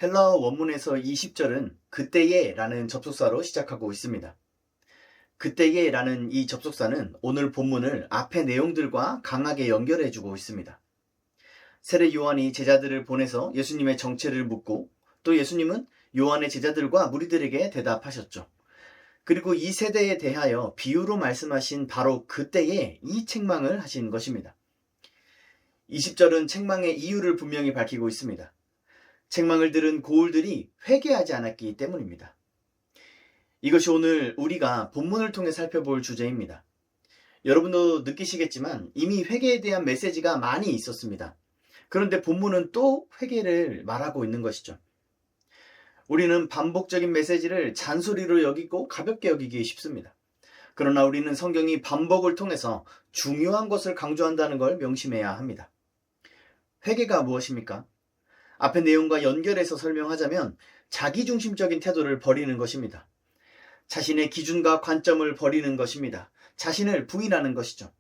헬라어 원문에서 20절은 그때에 라는 접속사로 시작하고 있습니다. 그때에 라는 이 접속사는 오늘 본문을 앞의 내용들과 강하게 연결해주고 있습니다. 세례 요한이 제자들을 보내서 예수님의 정체를 묻고 또 예수님은 요한의 제자들과 무리들에게 대답하셨죠. 그리고 이 세대에 대하여 비유로 말씀하신 바로 그때에 이 책망을 하신 것입니다. 20절은 책망의 이유를 분명히 밝히고 있습니다. 책망을 들은 고울들이 회개하지 않았기 때문입니다. 이것이 오늘 우리가 본문을 통해 살펴볼 주제입니다. 여러분도 느끼시겠지만 이미 회개에 대한 메시지가 많이 있었습니다. 그런데 본문은 또 회개를 말하고 있는 것이죠. 우리는 반복적인 메시지를 잔소리로 여기고 가볍게 여기기 쉽습니다. 그러나 우리는 성경이 반복을 통해서 중요한 것을 강조한다는 걸 명심해야 합니다. 회개가 무엇입니까? 앞의 내용과 연결해서 설명하자면 자기중심적인 태도를 버리는 것입니다. 자신의 기준과 관점을 버리는 것입니다. 자신을 부인하는 것이죠.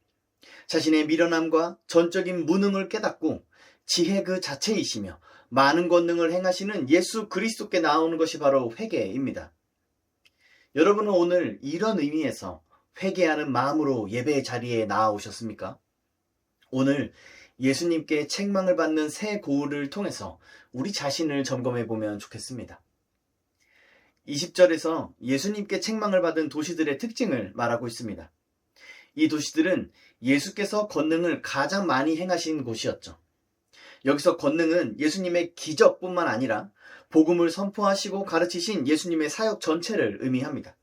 자신의 미련함과 전적인 무능을 깨닫고 지혜 그 자체이시며 많은 권능을 행하시는 예수 그리스도께 나오는 것이 바로 회개입니다. 여러분은 오늘 이런 의미에서 회개하는 마음으로 예배 자리에 나아오셨습니까? 오늘 예수님께 책망을 받는 새 고울을 통해서 우리 자신을 점검해 보면 좋겠습니다. 20절에서 예수님께 책망을 받은 도시들의 특징을 말하고 있습니다. 이 도시들은 예수께서 권능을 가장 많이 행하신 곳이었죠. 여기서 권능은 예수님의 기적뿐만 아니라 복음을 선포하시고 가르치신 예수님의 사역 전체를 의미합니다.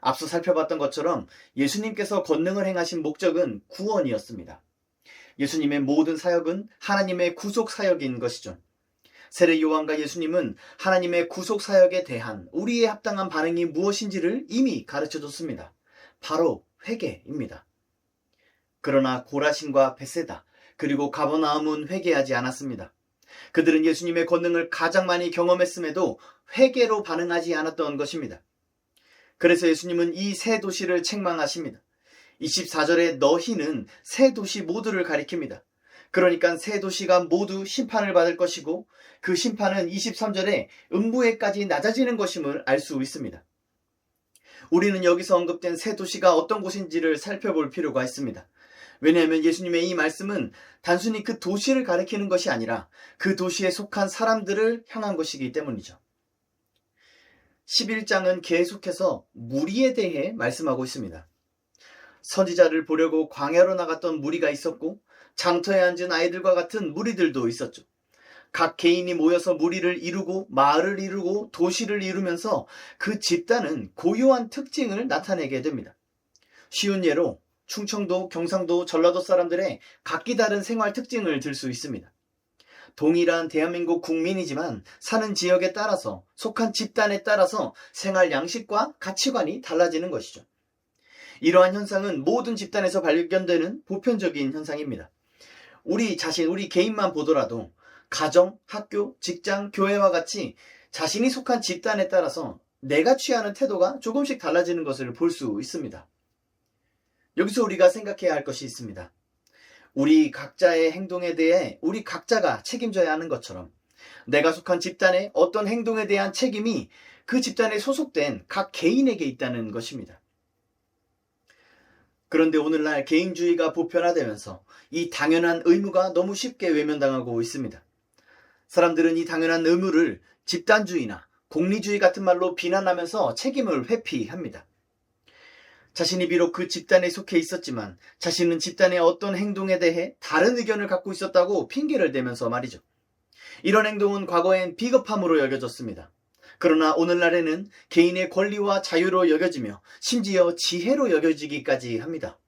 앞서 살펴봤던 것처럼 예수님께서 권능을 행하신 목적은 구원이었습니다. 예수님의 모든 사역은 하나님의 구속 사역인 것이죠. 세례 요한과 예수님은 하나님의 구속 사역에 대한 우리의 합당한 반응이 무엇인지를 이미 가르쳐줬습니다. 바로 회개입니다. 그러나 고라신과 벳세다 그리고 가버나움은 회개하지 않았습니다. 그들은 예수님의 권능을 가장 많이 경험했음에도 회개로 반응하지 않았던 것입니다. 그래서 예수님은 이 세 도시를 책망하십니다. 24절에 너희는 세 도시 모두를 가리킵니다. 그러니까 세 도시가 모두 심판을 받을 것이고 그 심판은 23절에 음부에까지 낮아지는 것임을 알 수 있습니다. 우리는 여기서 언급된 세 도시가 어떤 곳인지를 살펴볼 필요가 있습니다. 왜냐하면 예수님의 이 말씀은 단순히 그 도시를 가리키는 것이 아니라 그 도시에 속한 사람들을 향한 것이기 때문이죠. 11장은 계속해서 무리에 대해 말씀하고 있습니다. 선지자를 보려고 광야로 나갔던 무리가 있었고 장터에 앉은 아이들과 같은 무리들도 있었죠. 각 개인이 모여서 무리를 이루고 마을을 이루고 도시를 이루면서 그 집단은 고유한 특징을 나타내게 됩니다. 쉬운 예로 충청도, 경상도, 전라도 사람들의 각기 다른 생활 특징을 들 수 있습니다. 동일한 대한민국 국민이지만 사는 지역에 따라서 속한 집단에 따라서 생활 양식과 가치관이 달라지는 것이죠. 이러한 현상은 모든 집단에서 발견되는 보편적인 현상입니다. 우리 자신, 우리 개인만 보더라도 가정, 학교, 직장, 교회와 같이 자신이 속한 집단에 따라서 내가 취하는 태도가 조금씩 달라지는 것을 볼 수 있습니다. 여기서 우리가 생각해야 할 것이 있습니다. 우리 각자의 행동에 대해 우리 각자가 책임져야 하는 것처럼 내가 속한 집단의 어떤 행동에 대한 책임이 그 집단에 소속된 각 개인에게 있다는 것입니다. 그런데 오늘날 개인주의가 보편화되면서 이 당연한 의무가 너무 쉽게 외면당하고 있습니다. 사람들은 이 당연한 의무를 집단주의나 공리주의 같은 말로 비난하면서 책임을 회피합니다. 자신이 비록 그 집단에 속해 있었지만 자신은 집단의 어떤 행동에 대해 다른 의견을 갖고 있었다고 핑계를 대면서 말이죠. 이런 행동은 과거엔 비겁함으로 여겨졌습니다. 그러나 오늘날에는 개인의 권리와 자유로 여겨지며 심지어 지혜로 여겨지기까지 합니다.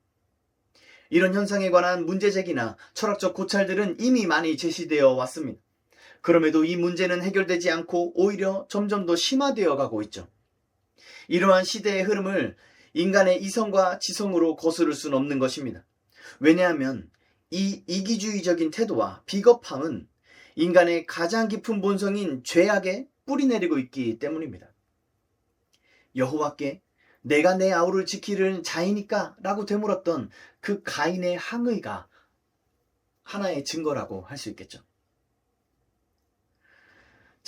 이런 현상에 관한 문제제기나 철학적 고찰들은 이미 많이 제시되어 왔습니다. 그럼에도 이 문제는 해결되지 않고 오히려 점점 더 심화되어 가고 있죠. 이러한 시대의 흐름을 인간의 이성과 지성으로 거스를 수는 없는 것입니다. 왜냐하면 이 이기주의적인 태도와 비겁함은 인간의 가장 깊은 본성인 죄악에 뿌리내리고 있기 때문입니다. 여호와께 내가 내 아우를 지키려는 자이니까 라고 되물었던 그 가인의 항의가 하나의 증거라고 할 수 있겠죠.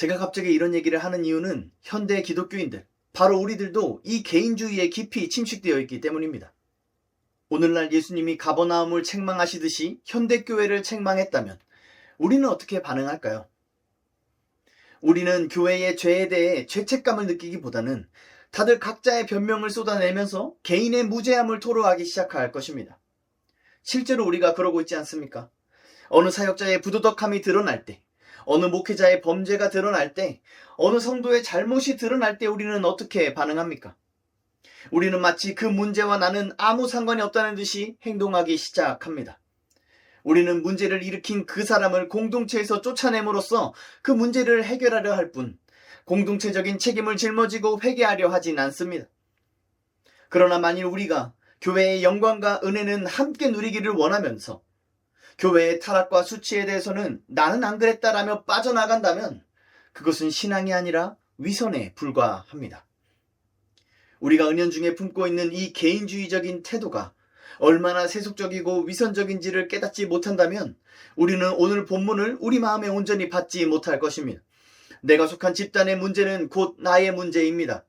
제가 갑자기 이런 얘기를 하는 이유는 현대 기독교인들, 바로 우리들도 이 개인주의에 깊이 침식되어 있기 때문입니다. 오늘날 예수님이 가버나움을 책망하시듯이 현대교회를 책망했다면 우리는 어떻게 반응할까요? 우리는 교회의 죄에 대해 죄책감을 느끼기보다는 다들 각자의 변명을 쏟아내면서 개인의 무죄함을 토로하기 시작할 것입니다. 실제로 우리가 그러고 있지 않습니까? 어느 사역자의 부도덕함이 드러날 때, 어느 목회자의 범죄가 드러날 때, 어느 성도의 잘못이 드러날 때 우리는 어떻게 반응합니까? 우리는 마치 그 문제와 나는 아무 상관이 없다는 듯이 행동하기 시작합니다. 우리는 문제를 일으킨 그 사람을 공동체에서 쫓아냄으로써 그 문제를 해결하려 할 뿐, 공동체적인 책임을 짊어지고 회개하려 하진 않습니다. 그러나 만일 우리가 교회의 영광과 은혜는 함께 누리기를 원하면서 교회의 타락과 수치에 대해서는 나는 안 그랬다라며 빠져나간다면 그것은 신앙이 아니라 위선에 불과합니다. 우리가 은연중에 품고 있는 이 개인주의적인 태도가 얼마나 세속적이고 위선적인지를 깨닫지 못한다면 우리는 오늘 본문을 우리 마음에 온전히 받지 못할 것입니다. 내가 속한 집단의 문제는 곧 나의 문제입니다.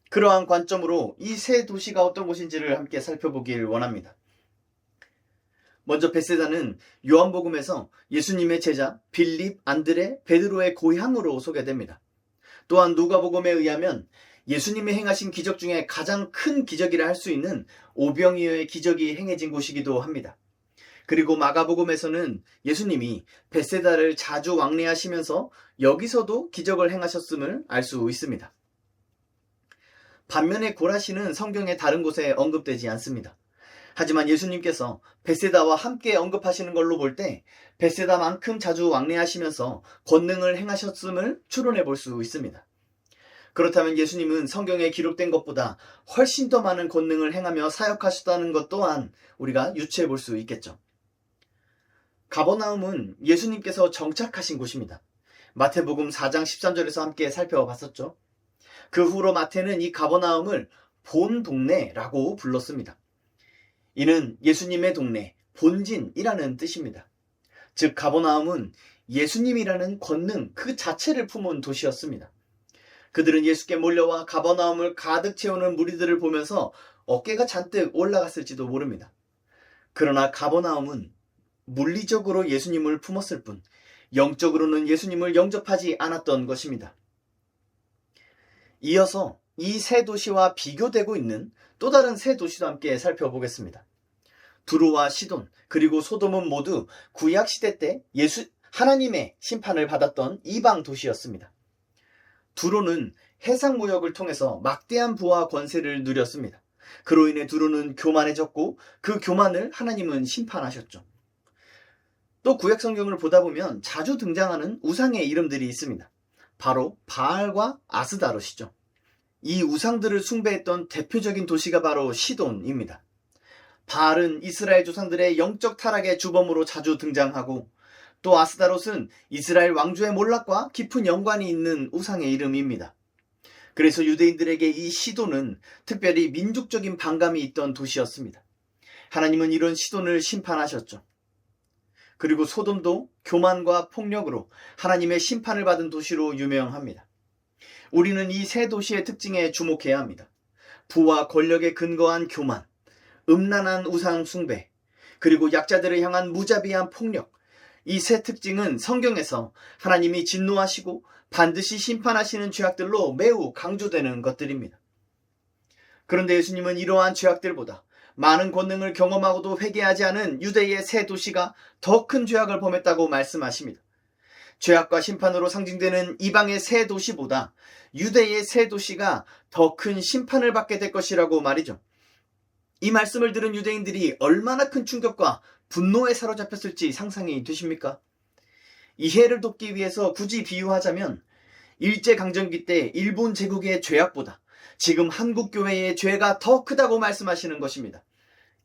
그러한 관점으로 이 세 도시가 어떤 곳인지를 함께 살펴보길 원합니다. 먼저 베세다는 요한복음에서 예수님의 제자 빌립, 안드레, 베드로의 고향으로 소개됩니다. 또한 누가복음에 의하면 예수님이 행하신 기적 중에 가장 큰 기적이라 할 수 있는 오병이어의 기적이 행해진 곳이기도 합니다. 그리고 마가복음에서는 예수님이 베세다를 자주 왕래하시면서 여기서도 기적을 행하셨음을 알 수 있습니다. 반면에 고라시는 성경의 다른 곳에 언급되지 않습니다. 하지만 예수님께서 베세다와 함께 언급하시는 걸로 볼 때 베세다만큼 자주 왕래하시면서 권능을 행하셨음을 추론해 볼 수 있습니다. 그렇다면 예수님은 성경에 기록된 것보다 훨씬 더 많은 권능을 행하며 사역하셨다는 것 또한 우리가 유추해 볼 수 있겠죠. 가버나움은 예수님께서 정착하신 곳입니다. 마태복음 4장 13절에서 함께 살펴봤었죠. 그 후로 마태는 이 가버나움을 본 동네라고 불렀습니다. 이는 예수님의 동네, 본진이라는 뜻입니다. 즉 가버나움은 예수님이라는 권능 그 자체를 품은 도시였습니다. 그들은 예수께 몰려와 가버나움을 가득 채우는 무리들을 보면서 어깨가 잔뜩 올라갔을지도 모릅니다. 그러나 가버나움은 물리적으로 예수님을 품었을 뿐 영적으로는 예수님을 영접하지 않았던 것입니다. 이어서 이 세 도시와 비교되고 있는 또 다른 세 도시도 함께 살펴보겠습니다. 두로와 시돈 그리고 소돔은 모두 구약시대 때 하나님의 심판을 받았던 이방 도시였습니다. 두로는 해상무역을 통해서 막대한 부와 권세를 누렸습니다. 그로 인해 두로는 교만해졌고 그 교만을 하나님은 심판하셨죠. 또 구약 성경을 보다 보면 자주 등장하는 우상의 이름들이 있습니다. 바로 바알과 아스다롯이죠. 이 우상들을 숭배했던 대표적인 도시가 바로 시돈입니다. 바알은 이스라엘 조상들의 영적 타락의 주범으로 자주 등장하고 또 아스다롯은 이스라엘 왕조의 몰락과 깊은 연관이 있는 우상의 이름입니다. 그래서 유대인들에게 이 시돈은 특별히 민족적인 반감이 있던 도시였습니다. 하나님은 이런 시돈을 심판하셨죠. 그리고 소돔도 교만과 폭력으로 하나님의 심판을 받은 도시로 유명합니다. 우리는 이 세 도시의 특징에 주목해야 합니다. 부와 권력에 근거한 교만, 음란한 우상 숭배, 그리고 약자들을 향한 무자비한 폭력, 이 세 특징은 성경에서 하나님이 진노하시고 반드시 심판하시는 죄악들로 매우 강조되는 것들입니다. 그런데 예수님은 이러한 죄악들보다 많은 권능을 경험하고도 회개하지 않은 유대의 세 도시가 더 큰 죄악을 범했다고 말씀하십니다. 죄악과 심판으로 상징되는 이방의 세 도시보다 유대의 세 도시가 더 큰 심판을 받게 될 것이라고 말이죠. 이 말씀을 들은 유대인들이 얼마나 큰 충격과 분노에 사로잡혔을지 상상이 되십니까? 이해를 돕기 위해서 굳이 비유하자면 일제강점기 때 일본 제국의 죄악보다 지금 한국교회의 죄가 더 크다고 말씀하시는 것입니다.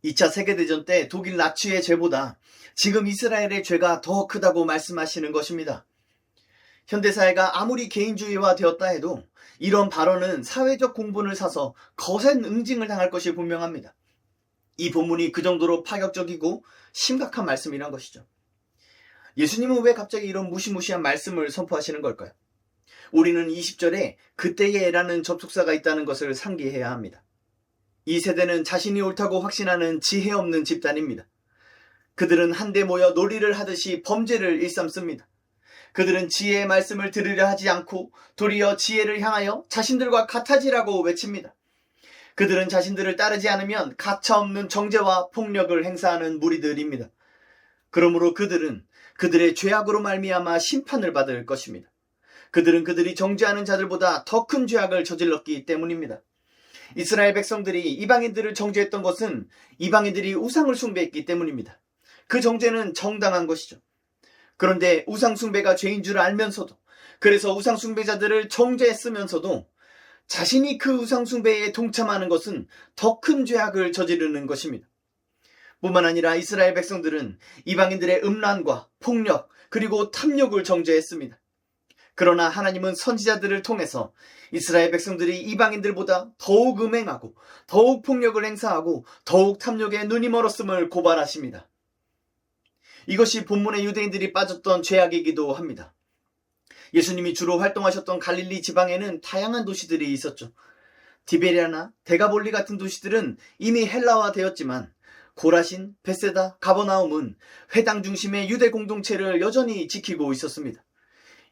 2차 세계대전 때 독일 나치의 죄보다 지금 이스라엘의 죄가 더 크다고 말씀하시는 것입니다. 현대사회가 아무리 개인주의화 되었다 해도 이런 발언은 사회적 공분을 사서 거센 응징을 당할 것이 분명합니다. 이 본문이 그 정도로 파격적이고 심각한 말씀이란 것이죠. 예수님은 왜 갑자기 이런 무시무시한 말씀을 선포하시는 걸까요? 우리는 20절에 그때에라는 접속사가 있다는 것을 상기해야 합니다. 이 세대는 자신이 옳다고 확신하는 지혜 없는 집단입니다. 그들은 한데 모여 놀이를 하듯이 범죄를 일삼습니다. 그들은 지혜의 말씀을 들으려 하지 않고 도리어 지혜를 향하여 자신들과 같아지라고 외칩니다. 그들은 자신들을 따르지 않으면 가차없는 정죄와 폭력을 행사하는 무리들입니다. 그러므로 그들은 그들의 죄악으로 말미암아 심판을 받을 것입니다. 그들은 그들이 정죄하는 자들보다 더 큰 죄악을 저질렀기 때문입니다. 이스라엘 백성들이 이방인들을 정죄했던 것은 이방인들이 우상을 숭배했기 때문입니다. 그 정죄는 정당한 것이죠. 그런데 우상 숭배가 죄인 줄 알면서도, 그래서 우상 숭배자들을 정죄했으면서도 자신이 그 우상 숭배에 동참하는 것은 더 큰 죄악을 저지르는 것입니다. 뿐만 아니라 이스라엘 백성들은 이방인들의 음란과 폭력 그리고 탐욕을 정죄했습니다. 그러나 하나님은 선지자들을 통해서 이스라엘 백성들이 이방인들보다 더욱 음행하고 더욱 폭력을 행사하고 더욱 탐욕에 눈이 멀었음을 고발하십니다. 이것이 본문의 유대인들이 빠졌던 죄악이기도 합니다. 예수님이 주로 활동하셨던 갈릴리 지방에는 다양한 도시들이 있었죠. 디베리아나 데가볼리 같은 도시들은 이미 헬라화되었지만 고라신, 베세다, 가버나움은 회당 중심의 유대 공동체를 여전히 지키고 있었습니다.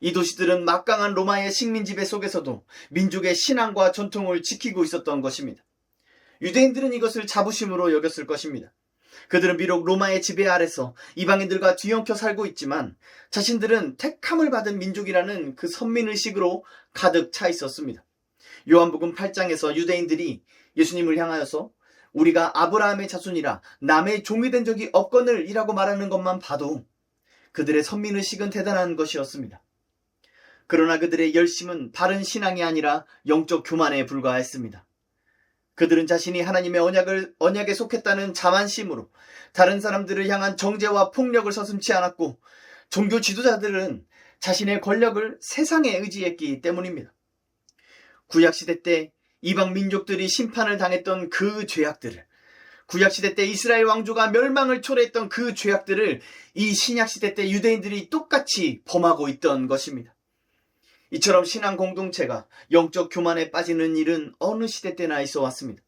이 도시들은 막강한 로마의 식민 지배 속에서도 민족의 신앙과 전통을 지키고 있었던 것입니다. 유대인들은 이것을 자부심으로 여겼을 것입니다. 그들은 비록 로마의 지배 아래서 이방인들과 뒤엉켜 살고 있지만 자신들은 택함을 받은 민족이라는 그 선민의식으로 가득 차 있었습니다. 요한복음 8장에서 유대인들이 예수님을 향하여서 우리가 아브라함의 자손이라 남의 종이 된 적이 없거늘 이라고 말하는 것만 봐도 그들의 선민의식은 대단한 것이었습니다. 그러나 그들의 열심은 바른 신앙이 아니라 영적 교만에 불과했습니다. 그들은 자신이 하나님의 언약에 속했다는 자만심으로 다른 사람들을 향한 정죄와 폭력을 서슴지 않았고, 종교 지도자들은 자신의 권력을 세상에 의지했기 때문입니다. 구약시대 때 이방 민족들이 심판을 당했던 그 죄악들을, 구약시대 때 이스라엘 왕조가 멸망을 초래했던 그 죄악들을 이 신약시대 때 유대인들이 똑같이 범하고 있던 것입니다. 이처럼 신앙 공동체가 영적 교만에 빠지는 일은 어느 시대 때나 있어 왔습니다.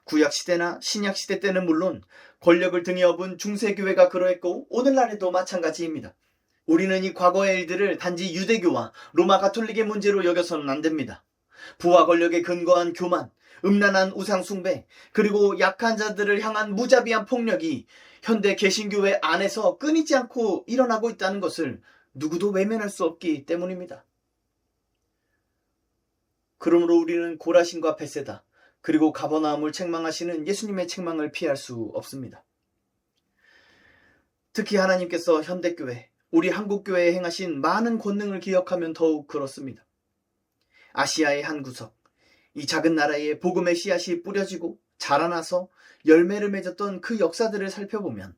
구약시대나 신약시대 때는 물론 권력을 등에 업은 중세교회가 그러했고 오늘날에도 마찬가지입니다. 우리는 이 과거의 일들을 단지 유대교와 로마 가톨릭의 문제로 여겨서는 안 됩니다. 부와 권력에 근거한 교만, 음란한 우상숭배, 그리고 약한 자들을 향한 무자비한 폭력이 현대 개신교회 안에서 끊이지 않고 일어나고 있다는 것을 누구도 외면할 수 없기 때문입니다. 그러므로 우리는 고라신과 베세다 그리고 가버나움을 책망하시는 예수님의 책망을 피할 수 없습니다. 특히 하나님께서 현대교회, 우리 한국교회에 행하신 많은 권능을 기억하면 더욱 그렇습니다. 아시아의 한 구석, 이 작은 나라에 복음의 씨앗이 뿌려지고 자라나서 열매를 맺었던 그 역사들을 살펴보면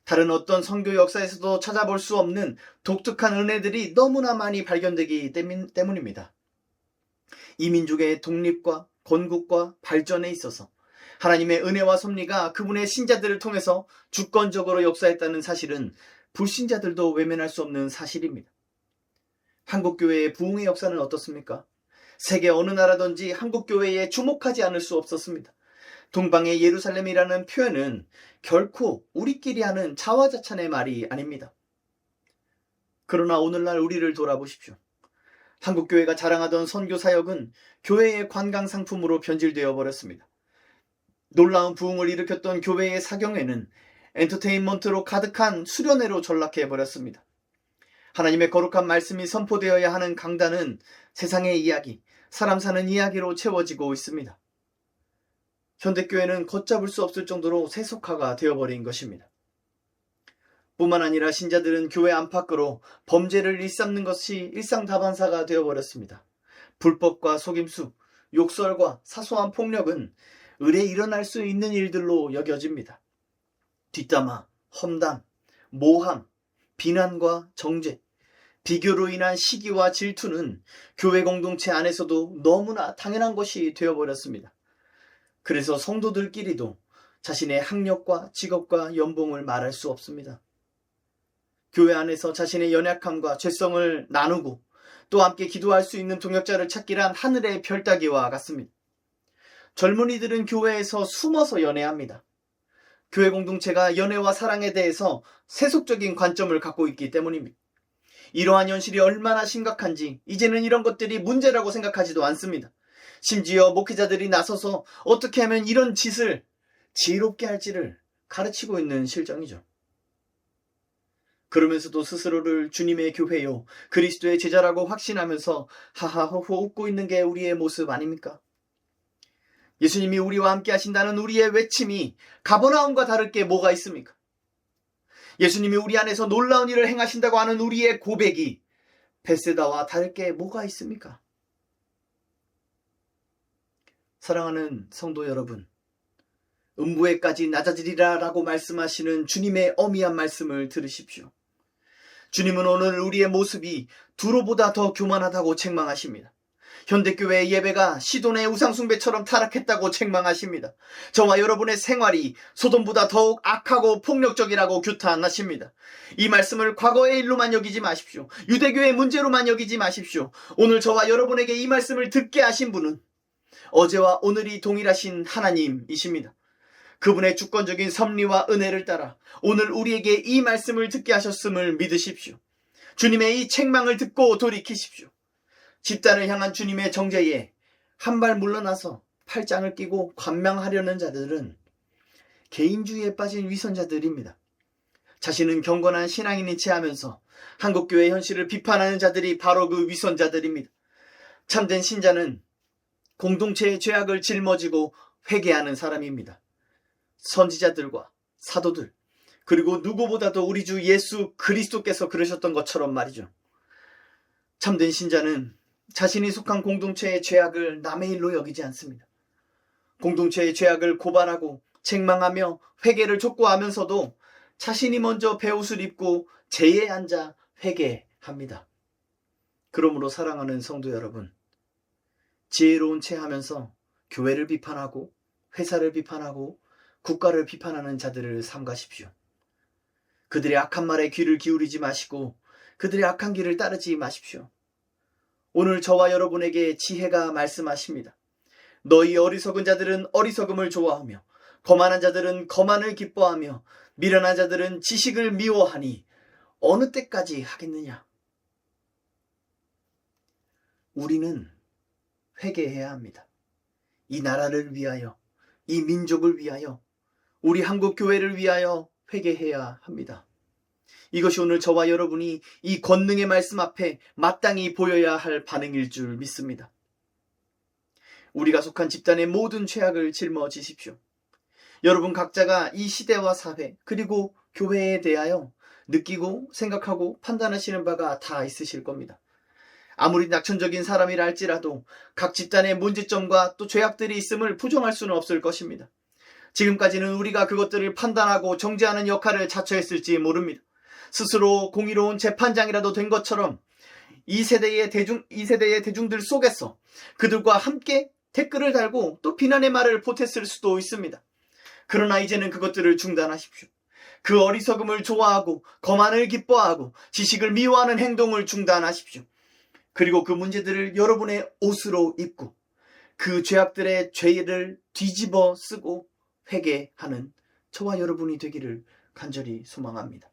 다른 어떤 선교 역사에서도 찾아볼 수 없는 독특한 은혜들이 너무나 많이 발견되기 때문입니다. 이 민족의 독립과 건국과 발전에 있어서 하나님의 은혜와 섭리가 그분의 신자들을 통해서 주권적으로 역사했다는 사실은 불신자들도 외면할 수 없는 사실입니다. 한국교회의 부흥의 역사는 어떻습니까? 세계 어느 나라든지 한국교회에 주목하지 않을 수 없었습니다. 동방의 예루살렘이라는 표현은 결코 우리끼리 하는 자화자찬의 말이 아닙니다. 그러나 오늘날 우리를 돌아보십시오. 한국교회가 자랑하던 선교 사역은 교회의 관광 상품으로 변질되어 버렸습니다. 놀라운 부흥을 일으켰던 교회의 사경회는 엔터테인먼트로 가득한 수련회로 전락해 버렸습니다. 하나님의 거룩한 말씀이 선포되어야 하는 강단은 세상의 이야기, 사람 사는 이야기로 채워지고 있습니다. 현대교회는 걷잡을 수 없을 정도로 세속화가 되어버린 것입니다. 뿐만 아니라 신자들은 교회 안팎으로 범죄를 일삼는 것이 일상다반사가 되어버렸습니다. 불법과 속임수, 욕설과 사소한 폭력은 을에 일어날 수 있는 일들로 여겨집니다. 뒷담화, 험담, 모함, 비난과 정죄, 비교로 인한 시기와 질투는 교회 공동체 안에서도 너무나 당연한 것이 되어버렸습니다. 그래서 성도들끼리도 자신의 학력과 직업과 연봉을 말할 수 없습니다. 교회 안에서 자신의 연약함과 죄성을 나누고 또 함께 기도할 수 있는 동역자를 찾기란 하늘의 별 따기와 같습니다. 젊은이들은 교회에서 숨어서 연애합니다. 교회 공동체가 연애와 사랑에 대해서 세속적인 관점을 갖고 있기 때문입니다. 이러한 현실이 얼마나 심각한지 이제는 이런 것들이 문제라고 생각하지도 않습니다. 심지어 목회자들이 나서서 어떻게 하면 이런 짓을 지혜롭게 할지를 가르치고 있는 실정이죠. 그러면서도 스스로를 주님의 교회요, 그리스도의 제자라고 확신하면서 하하호호 웃고 있는 게 우리의 모습 아닙니까? 예수님이 우리와 함께 하신다는 우리의 외침이 가버나움과 다를 게 뭐가 있습니까? 예수님이 우리 안에서 놀라운 일을 행하신다고 하는 우리의 고백이 벳세다와 다를 게 뭐가 있습니까? 사랑하는 성도 여러분, 음부에까지 낮아지리라 라고 말씀하시는 주님의 어미한 말씀을 들으십시오. 주님은 오늘 우리의 모습이 두로보다 더 교만하다고 책망하십니다. 현대교회의 예배가 시돈의 우상숭배처럼 타락했다고 책망하십니다. 저와 여러분의 생활이 소돔보다 더욱 악하고 폭력적이라고 규탄하십니다. 이 말씀을 과거의 일로만 여기지 마십시오. 유대교의 문제로만 여기지 마십시오. 오늘 저와 여러분에게 이 말씀을 듣게 하신 분은 어제와 오늘이 동일하신 하나님이십니다. 그분의 주권적인 섭리와 은혜를 따라 오늘 우리에게 이 말씀을 듣게 하셨음을 믿으십시오. 주님의 이 책망을 듣고 돌이키십시오. 집단을 향한 주님의 정죄에 한 발 물러나서 팔짱을 끼고 관망하려는 자들은 개인주의에 빠진 위선자들입니다. 자신은 경건한 신앙인인 체 하면서 한국교회 현실을 비판하는 자들이 바로 그 위선자들입니다. 참된 신자는 공동체의 죄악을 짊어지고 회개하는 사람입니다. 선지자들과 사도들, 그리고 누구보다도 우리 주 예수 그리스도께서 그러셨던 것처럼 말이죠. 참된 신자는 자신이 속한 공동체의 죄악을 남의 일로 여기지 않습니다. 공동체의 죄악을 고발하고 책망하며 회개를 촉구하면서도 자신이 먼저 베옷을 입고 제에 앉아 회개합니다. 그러므로 사랑하는 성도 여러분, 지혜로운 체 하면서 교회를 비판하고 회사를 비판하고 국가를 비판하는 자들을 삼가십시오. 그들의 악한 말에 귀를 기울이지 마시고 그들의 악한 길을 따르지 마십시오. 오늘 저와 여러분에게 지혜가 말씀하십니다. 너희 어리석은 자들은 어리석음을 좋아하며 거만한 자들은 거만을 기뻐하며 미련한 자들은 지식을 미워하니 어느 때까지 하겠느냐? 우리는 회개해야 합니다. 이 나라를 위하여, 이 민족을 위하여, 우리 한국 교회를 위하여 회개해야 합니다. 이것이 오늘 저와 여러분이 이 권능의 말씀 앞에 마땅히 보여야 할 반응일 줄 믿습니다. 우리가 속한 집단의 모든 죄악을 짊어지십시오. 여러분 각자가 이 시대와 사회 그리고 교회에 대하여 느끼고 생각하고 판단하시는 바가 다 있으실 겁니다. 아무리 낙천적인 사람이라 할지라도 각 집단의 문제점과 또 죄악들이 있음을 부정할 수는 없을 것입니다. 지금까지는 우리가 그것들을 판단하고 정죄하는 역할을 자처했을지 모릅니다. 스스로 공의로운 재판장이라도 된 것처럼 이 세대의 대중들 속에서 그들과 함께 댓글을 달고 또 비난의 말을 보탰을 수도 있습니다. 그러나 이제는 그것들을 중단하십시오. 그 어리석음을 좋아하고 거만을 기뻐하고 지식을 미워하는 행동을 중단하십시오. 그리고 그 문제들을 여러분의 옷으로 입고 그 죄악들의 죄를 뒤집어 쓰고 회개하는 저와 여러분이 되기를 간절히 소망합니다.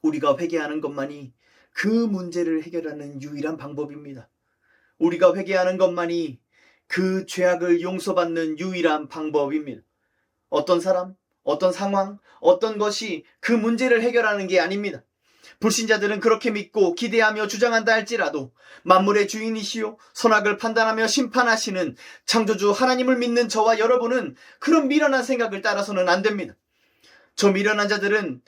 우리가 회개하는 것만이 그 문제를 해결하는 유일한 방법입니다. 우리가 회개하는 것만이 그 죄악을 용서받는 유일한 방법입니다. 어떤 사람, 어떤 상황, 어떤 것이 그 문제를 해결하는 게 아닙니다. 불신자들은 그렇게 믿고 기대하며 주장한다 할지라도 만물의 주인이시요 선악을 판단하며 심판하시는 창조주 하나님을 믿는 저와 여러분은 그런 미련한 생각을 따라서는 안 됩니다. 저 미련한 자들은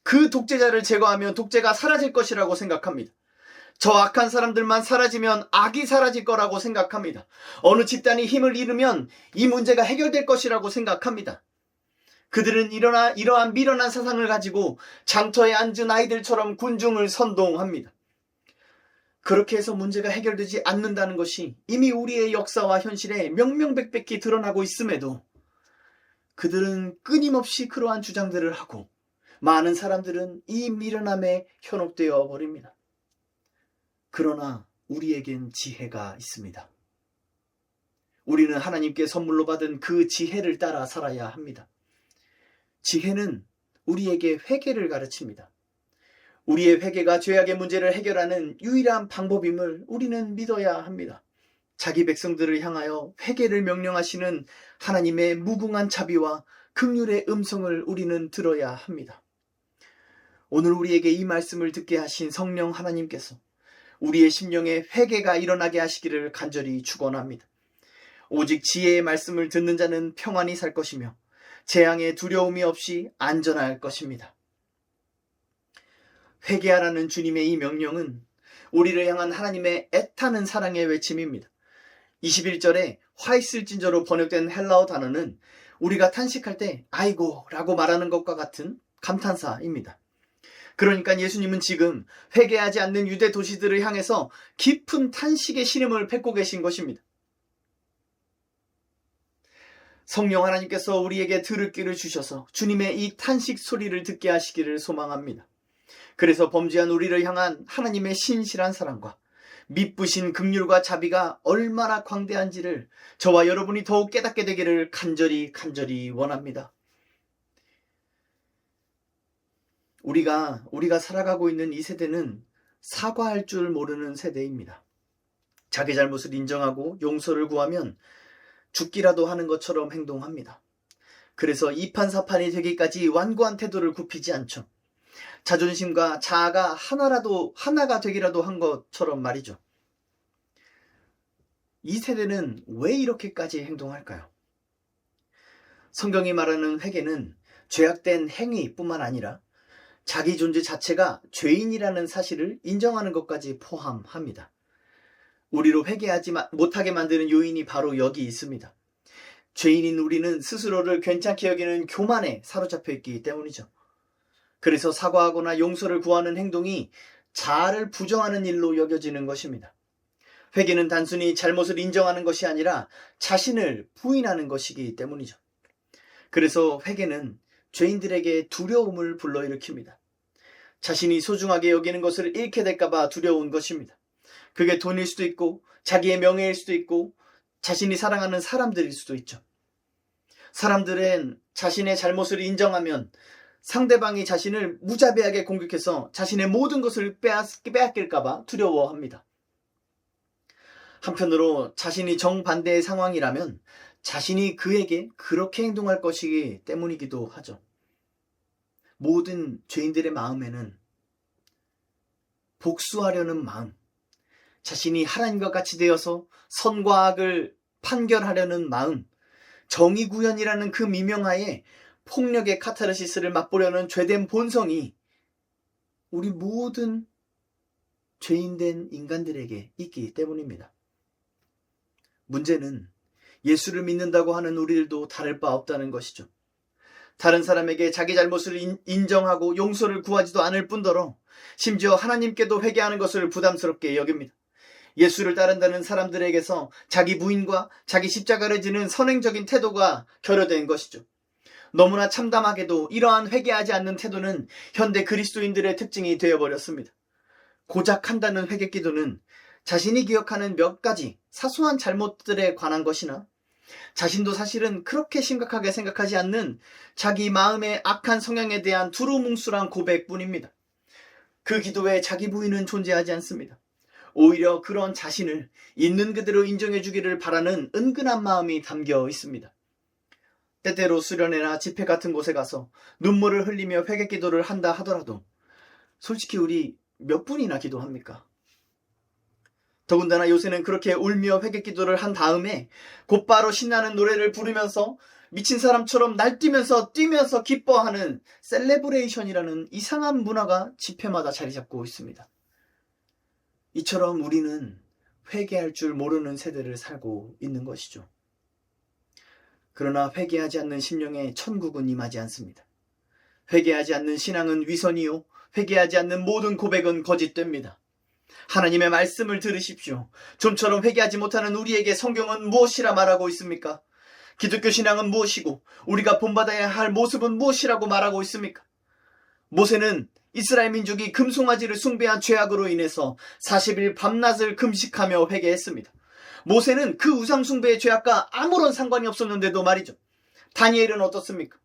그 독재자를 제거하면 독재가 사라질 것이라고 생각합니다. 저 악한 사람들만 사라지면 악이 사라질 거라고 생각합니다. 어느 집단이 힘을 잃으면 이 문제가 해결될 것이라고 생각합니다. 그들은 이러한 미련한 사상을 가지고 장터에 앉은 아이들처럼 군중을 선동합니다. 그렇게 해서 문제가 해결되지 않는다는 것이 이미 우리의 역사와 현실에 명명백백히 드러나고 있음에도 그들은 끊임없이 그러한 주장들을 하고 많은 사람들은 이 미련함에 현혹되어 버립니다. 그러나 우리에겐 지혜가 있습니다. 우리는 하나님께 선물로 받은 그 지혜를 따라 살아야 합니다. 지혜는 우리에게 회개를 가르칩니다. 우리의 회개가 죄악의 문제를 해결하는 유일한 방법임을 우리는 믿어야 합니다. 자기 백성들을 향하여 회개를 명령하시는 하나님의 무궁한 자비와 긍휼의 음성을 우리는 들어야 합니다. 오늘 우리에게 이 말씀을 듣게 하신 성령 하나님께서 우리의 심령에 회개가 일어나게 하시기를 간절히 축원합니다. 오직 지혜의 말씀을 듣는 자는 평안히 살 것이며 재앙의 두려움이 없이 안전할 것입니다. 회개하라는 주님의 이 명령은 우리를 향한 하나님의 애타는 사랑의 외침입니다. 21절에 화 있을진저로 번역된 헬라어 단어는 우리가 탄식할 때 아이고 라고 말하는 것과 같은 감탄사입니다. 그러니까 예수님은 지금 회개하지 않는 유대 도시들을 향해서 깊은 탄식의 신음을 뱉고 계신 것입니다. 성령 하나님께서 우리에게 들을 귀를 주셔서 주님의 이 탄식 소리를 듣게 하시기를 소망합니다. 그래서 범죄한 우리를 향한 하나님의 신실한 사랑과 미쁘신 긍휼과 자비가 얼마나 광대한지를 저와 여러분이 더욱 깨닫게 되기를 간절히 원합니다. 우리가 살아가고 있는 이 세대는 사과할 줄 모르는 세대입니다. 자기 잘못을 인정하고 용서를 구하면 죽기라도 하는 것처럼 행동합니다. 그래서 이판사판이 되기까지 완고한 태도를 굽히지 않죠. 자존심과 자아가 하나가 되기라도 한 것처럼 말이죠. 이 세대는 왜 이렇게까지 행동할까요? 성경이 말하는 회개는 죄악된 행위뿐만 아니라 자기 존재 자체가 죄인이라는 사실을 인정하는 것까지 포함합니다. 우리로 회개하지 못하게 만드는 요인이 바로 여기 있습니다. 죄인인 우리는 스스로를 괜찮게 여기는 교만에 사로잡혀 있기 때문이죠. 그래서 사과하거나 용서를 구하는 행동이 자아를 부정하는 일로 여겨지는 것입니다. 회개는 단순히 잘못을 인정하는 것이 아니라 자신을 부인하는 것이기 때문이죠. 그래서 회개는 죄인들에게 두려움을 불러일으킵니다. 자신이 소중하게 여기는 것을 잃게 될까봐 두려운 것입니다. 그게 돈일 수도 있고 자기의 명예일 수도 있고 자신이 사랑하는 사람들일 수도 있죠. 사람들은 자신의 잘못을 인정하면 상대방이 자신을 무자비하게 공격해서 자신의 모든 것을 빼앗길까봐 두려워합니다. 한편으로 자신이 정반대의 상황이라면 자신이 그에게 그렇게 행동할 것이기 때문이기도 하죠. 모든 죄인들의 마음에는 복수하려는 마음, 자신이 하나님과 같이 되어서 선과 악을 판결하려는 마음, 정의구현이라는 그 미명하에 폭력의 카타르시스를 맛보려는 죄된 본성이 우리 모든 죄인된 인간들에게 있기 때문입니다. 문제는 예수를 믿는다고 하는 우리들도 다를 바 없다는 것이죠. 다른 사람에게 자기 잘못을 인정하고 용서를 구하지도 않을 뿐더러 심지어 하나님께도 회개하는 것을 부담스럽게 여깁니다. 예수를 따른다는 사람들에게서 자기 부인과 자기 십자가를 지는 선행적인 태도가 결여된 것이죠. 너무나 참담하게도 이러한 회개하지 않는 태도는 현대 그리스도인들의 특징이 되어버렸습니다. 고작 한다는 회개기도는 자신이 기억하는 몇 가지 사소한 잘못들에 관한 것이나 자신도 사실은 그렇게 심각하게 생각하지 않는 자기 마음의 악한 성향에 대한 두루뭉술한 고백뿐입니다. 그 기도에 자기 부인은 존재하지 않습니다. 오히려 그런 자신을 있는 그대로 인정해 주기를 바라는 은근한 마음이 담겨 있습니다. 때때로 수련회나 집회 같은 곳에 가서 눈물을 흘리며 회개 기도를 한다 하더라도 솔직히 우리 몇 분이나 기도합니까? 더군다나 요새는 그렇게 울며 회개 기도를 한 다음에 곧바로 신나는 노래를 부르면서 미친 사람처럼 날뛰면서 뛰면서 기뻐하는 셀레브레이션이라는 이상한 문화가 집회마다 자리 잡고 있습니다. 이처럼 우리는 회개할 줄 모르는 세대를 살고 있는 것이죠. 그러나 회개하지 않는 심령에 천국은 임하지 않습니다. 회개하지 않는 신앙은 위선이요, 회개하지 않는 모든 고백은 거짓됩니다. 하나님의 말씀을 들으십시오. 좀처럼 회개하지 못하는 우리에게 성경은 무엇이라 말하고 있습니까? 기독교 신앙은 무엇이고 우리가 본받아야 할 모습은 무엇이라고 말하고 있습니까? 모세는 이스라엘 민족이 금송아지를 숭배한 죄악으로 인해서 40일 밤낮을 금식하며 회개했습니다. 모세는 그 우상 숭배의 죄악과 아무런 상관이 없었는데도 말이죠. 다니엘은 어떻습니까?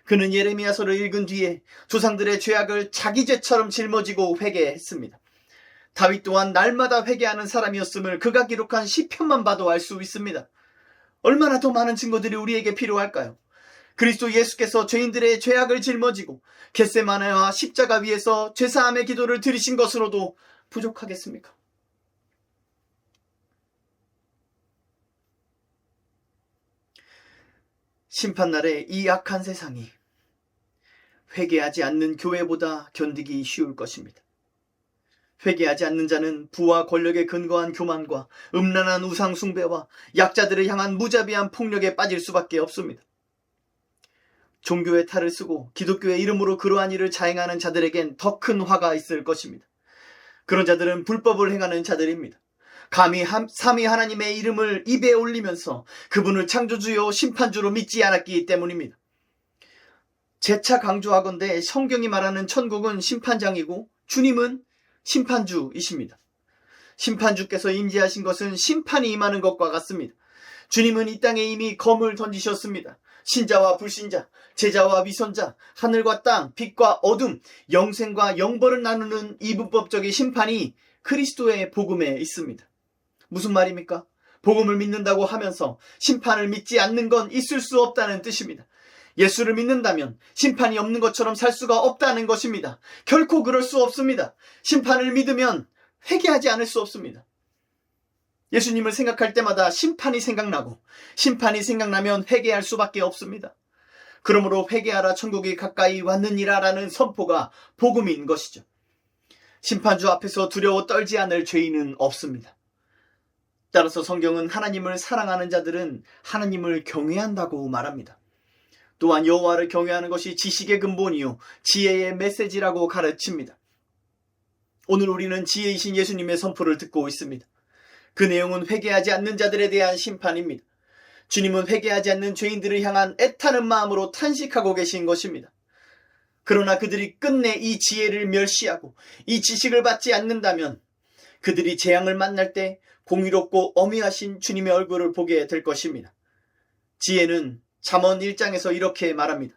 그는 예레미야서를 읽은 뒤에 조상들의 죄악을 자기 죄처럼 짊어지고 회개했습니다. 다윗 또한 날마다 회개하는 사람이었음을 그가 기록한 시편만 봐도 알 수 있습니다. 얼마나 더 많은 증거들이 우리에게 필요할까요? 그리스도 예수께서 죄인들의 죄악을 짊어지고 겟세마네와 십자가 위에서 죄사함의 기도를 드리신 것으로도 부족하겠습니까? 심판날에 이 악한 세상이 회개하지 않는 교회보다 견디기 쉬울 것입니다. 회개하지 않는 자는 부와 권력에 근거한 교만과 음란한 우상 숭배와 약자들을 향한 무자비한 폭력에 빠질 수밖에 없습니다. 종교의 탈을 쓰고 기독교의 이름으로 그러한 일을 자행하는 자들에겐 더 큰 화가 있을 것입니다. 그런 자들은 불법을 행하는 자들입니다. 감히 삼위 하나님의 이름을 입에 올리면서 그분을 창조주요 심판주로 믿지 않았기 때문입니다. 재차 강조하건대 성경이 말하는 천국은 심판장이고 주님은 심판주이십니다. 심판주께서 임재하신 것은 심판이 임하는 것과 같습니다. 주님은 이 땅에 이미 검을 던지셨습니다. 신자와 불신자, 제자와 위선자, 하늘과 땅, 빛과 어둠, 영생과 영벌을 나누는 이분법적인 심판이 그리스도의 복음에 있습니다. 무슨 말입니까? 복음을 믿는다고 하면서 심판을 믿지 않는 건 있을 수 없다는 뜻입니다. 예수를 믿는다면 심판이 없는 것처럼 살 수가 없다는 것입니다. 결코 그럴 수 없습니다. 심판을 믿으면 회개하지 않을 수 없습니다. 예수님을 생각할 때마다 심판이 생각나고 심판이 생각나면 회개할 수밖에 없습니다. 그러므로 회개하라 천국이 가까이 왔느니라 라는 선포가 복음인 것이죠. 심판주 앞에서 두려워 떨지 않을 죄인은 없습니다. 따라서 성경은 하나님을 사랑하는 자들은 하나님을 경외한다고 말합니다. 또한 여호와를 경외하는 것이 지식의 근본이요 지혜의 메시지라고 가르칩니다. 오늘 우리는 지혜이신 예수님의 선포를 듣고 있습니다. 그 내용은 회개하지 않는 자들에 대한 심판입니다. 주님은 회개하지 않는 죄인들을 향한 애타는 마음으로 탄식하고 계신 것입니다. 그러나 그들이 끝내 이 지혜를 멸시하고 이 지식을 받지 않는다면 그들이 재앙을 만날 때 공의롭고 어미하신 주님의 얼굴을 보게 될 것입니다. 지혜는 잠언 1장에서 이렇게 말합니다.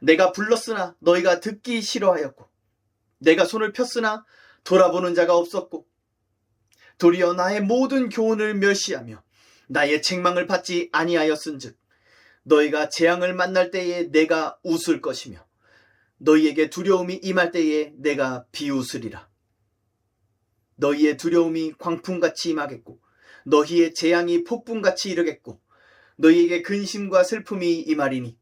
내가 불렀으나 너희가 듣기 싫어하였고 내가 손을 폈으나 돌아보는 자가 없었고 도리어 나의 모든 교훈을 멸시하며 나의 책망을 받지 아니하였은즉 너희가 재앙을 만날 때에 내가 웃을 것이며 너희에게 두려움이 임할 때에 내가 비웃으리라. 너희의 두려움이 광풍같이 임하겠고 너희의 재앙이 폭풍같이 이르겠고 너희에게 근심과 슬픔이 임하리니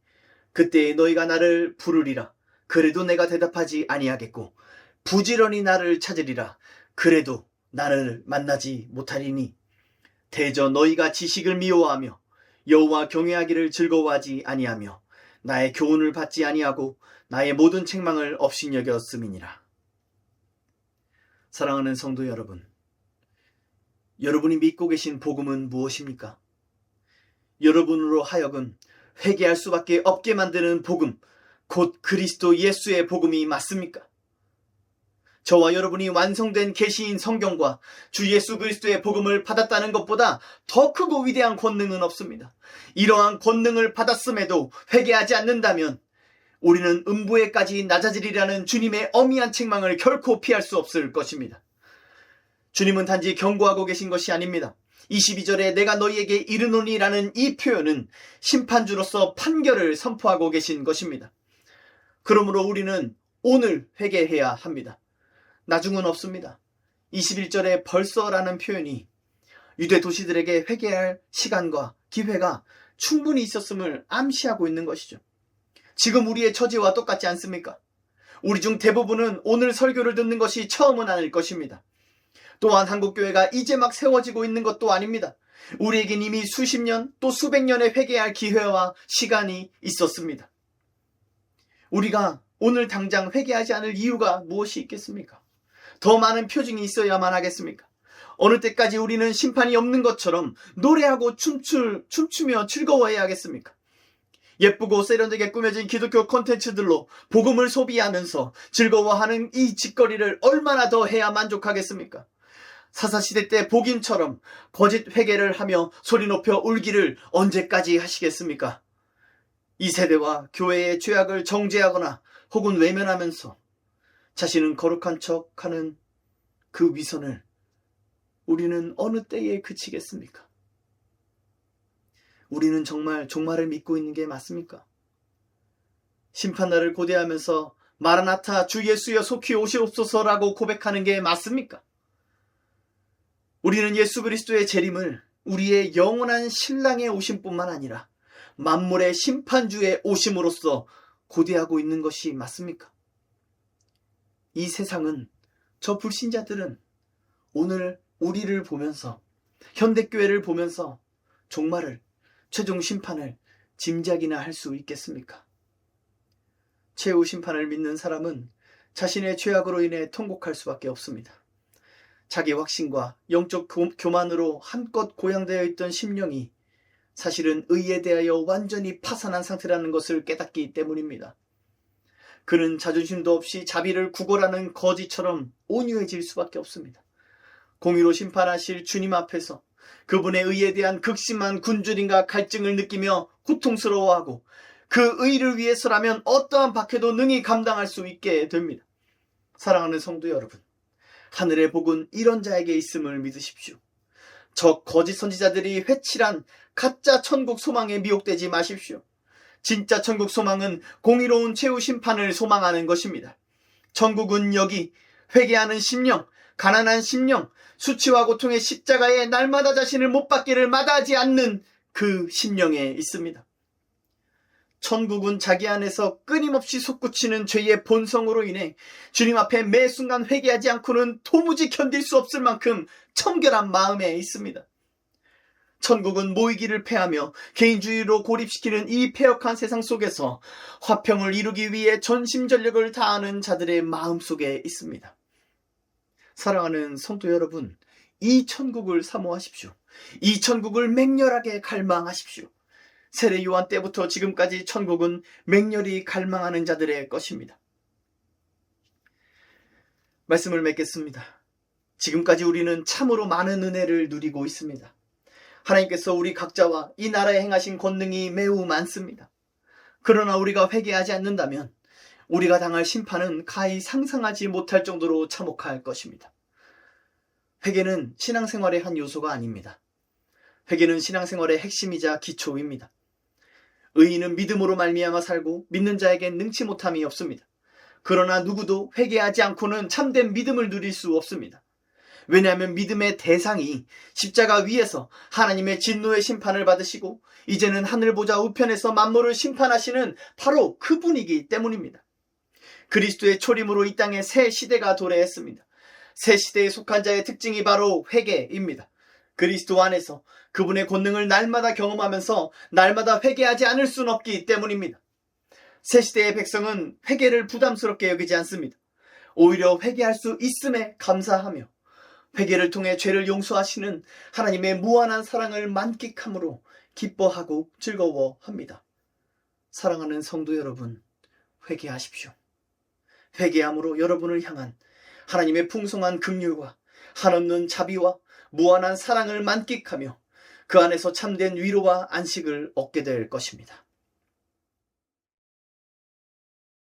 그때에 너희가 나를 부르리라. 그래도 내가 대답하지 아니하겠고 부지런히 나를 찾으리라. 그래도 나를 만나지 못하리니 대저 너희가 지식을 미워하며 여호와 경외하기를 즐거워하지 아니하며 나의 교훈을 받지 아니하고 나의 모든 책망을 업신여겼음이니라. 사랑하는 성도 여러분, 여러분이 믿고 계신 복음은 무엇입니까? 여러분으로 하여금 회개할 수밖에 없게 만드는 복음, 곧 그리스도 예수의 복음이 맞습니까? 저와 여러분이 완성된 계시인 성경과 주 예수 그리스도의 복음을 받았다는 것보다 더 크고 위대한 권능은 없습니다. 이러한 권능을 받았음에도 회개하지 않는다면 우리는 음부에까지 낮아지리라는 주님의 어미한 책망을 결코 피할 수 없을 것입니다. 주님은 단지 경고하고 계신 것이 아닙니다. 22절에 내가 너희에게 이르노니라는 이 표현은 심판주로서 판결을 선포하고 계신 것입니다. 그러므로 우리는 오늘 회개해야 합니다. 나중은 없습니다. 21절에 벌써라는 표현이 유대 도시들에게 회개할 시간과 기회가 충분히 있었음을 암시하고 있는 것이죠. 지금 우리의 처지와 똑같지 않습니까? 우리 중 대부분은 오늘 설교를 듣는 것이 처음은 아닐 것입니다. 또한 한국교회가 이제 막 세워지고 있는 것도 아닙니다. 우리에겐 이미 수십 년 또 수백 년의 회개할 기회와 시간이 있었습니다. 우리가 오늘 당장 회개하지 않을 이유가 무엇이 있겠습니까? 더 많은 표징이 있어야만 하겠습니까? 어느 때까지 우리는 심판이 없는 것처럼 노래하고 춤추며 즐거워해야 하겠습니까? 예쁘고 세련되게 꾸며진 기독교 콘텐츠들로 복음을 소비하면서 즐거워하는 이 짓거리를 얼마나 더 해야 만족하겠습니까? 사사시대 때 복인처럼 거짓 회개를 하며 소리 높여 울기를 언제까지 하시겠습니까? 이 세대와 교회의 죄악을 정죄하거나 혹은 외면하면서 자신은 거룩한 척하는 그 위선을 우리는 어느 때에 그치겠습니까? 우리는 정말 종말을 믿고 있는 게 맞습니까? 심판날을 고대하면서 마라나타 주 예수여 속히 오시옵소서라고 고백하는 게 맞습니까? 우리는 예수 그리스도의 재림을 우리의 영원한 신랑의 오심뿐만 아니라 만물의 심판주의 오심으로써 고대하고 있는 것이 맞습니까? 이 세상은, 저 불신자들은 오늘 우리를 보면서, 현대교회를 보면서 종말을, 최종 심판을 짐작이나 할 수 있겠습니까? 최후 심판을 믿는 사람은 자신의 죄악으로 인해 통곡할 수밖에 없습니다. 자기 확신과 영적 교만으로 한껏 고양되어 있던 심령이 사실은 의에 대하여 완전히 파산한 상태라는 것을 깨닫기 때문입니다. 그는 자존심도 없이 자비를 구걸하는 거지처럼 온유해질 수밖에 없습니다. 공의로 심판하실 주님 앞에서 그분의 의에 대한 극심한 굶주림과 갈증을 느끼며 고통스러워하고 그 의를 위해서라면 어떠한 박해도 능히 감당할 수 있게 됩니다. 사랑하는 성도 여러분, 하늘의 복은 이런 자에게 있음을 믿으십시오. 저 거짓 선지자들이 회칠한 가짜 천국 소망에 미혹되지 마십시오. 진짜 천국 소망은 공의로운 최후 심판을 소망하는 것입니다. 천국은 여기 회개하는 심령, 가난한 심령, 수치와 고통의 십자가에 날마다 자신을 못 박기를 마다하지 않는 그 심령에 있습니다. 천국은 자기 안에서 끊임없이 솟구치는 죄의 본성으로 인해 주님 앞에 매 순간 회개하지 않고는 도무지 견딜 수 없을 만큼 청결한 마음에 있습니다. 천국은 모이기를 패하며 개인주의로 고립시키는 이 패역한 세상 속에서 화평을 이루기 위해 전심전력을 다하는 자들의 마음 속에 있습니다. 사랑하는 성도 여러분, 이 천국을 사모하십시오. 이 천국을 맹렬하게 갈망하십시오. 세례 요한 때부터 지금까지 천국은 맹렬히 갈망하는 자들의 것입니다. 말씀을 맺겠습니다. 지금까지 우리는 참으로 많은 은혜를 누리고 있습니다. 하나님께서 우리 각자와 이 나라에 행하신 권능이 매우 많습니다. 그러나 우리가 회개하지 않는다면 우리가 당할 심판은 가히 상상하지 못할 정도로 참혹할 것입니다. 회개는 신앙생활의 한 요소가 아닙니다. 회개는 신앙생활의 핵심이자 기초입니다. 의인은 믿음으로 말미암아 살고 믿는 자에겐 능치 못함이 없습니다. 그러나 누구도 회개하지 않고는 참된 믿음을 누릴 수 없습니다. 왜냐하면 믿음의 대상이 십자가 위에서 하나님의 진노의 심판을 받으시고 이제는 하늘 보좌 우편에서 만물을 심판하시는 바로 그분이기 때문입니다. 그리스도의 초림으로 이 땅에 새 시대가 도래했습니다. 새 시대에 속한 자의 특징이 바로 회개입니다. 그리스도 안에서 그분의 권능을 날마다 경험하면서 날마다 회개하지 않을 수는 없기 때문입니다. 새 시대의 백성은 회개를 부담스럽게 여기지 않습니다. 오히려 회개할 수 있음에 감사하며 회개를 통해 죄를 용서하시는 하나님의 무한한 사랑을 만끽함으로 기뻐하고 즐거워합니다. 사랑하는 성도 여러분, 회개하십시오. 회개함으로 여러분을 향한 하나님의 풍성한 긍휼과 한없는 자비와 무한한 사랑을 만끽하며 그 안에서 참된 위로와 안식을 얻게 될 것입니다.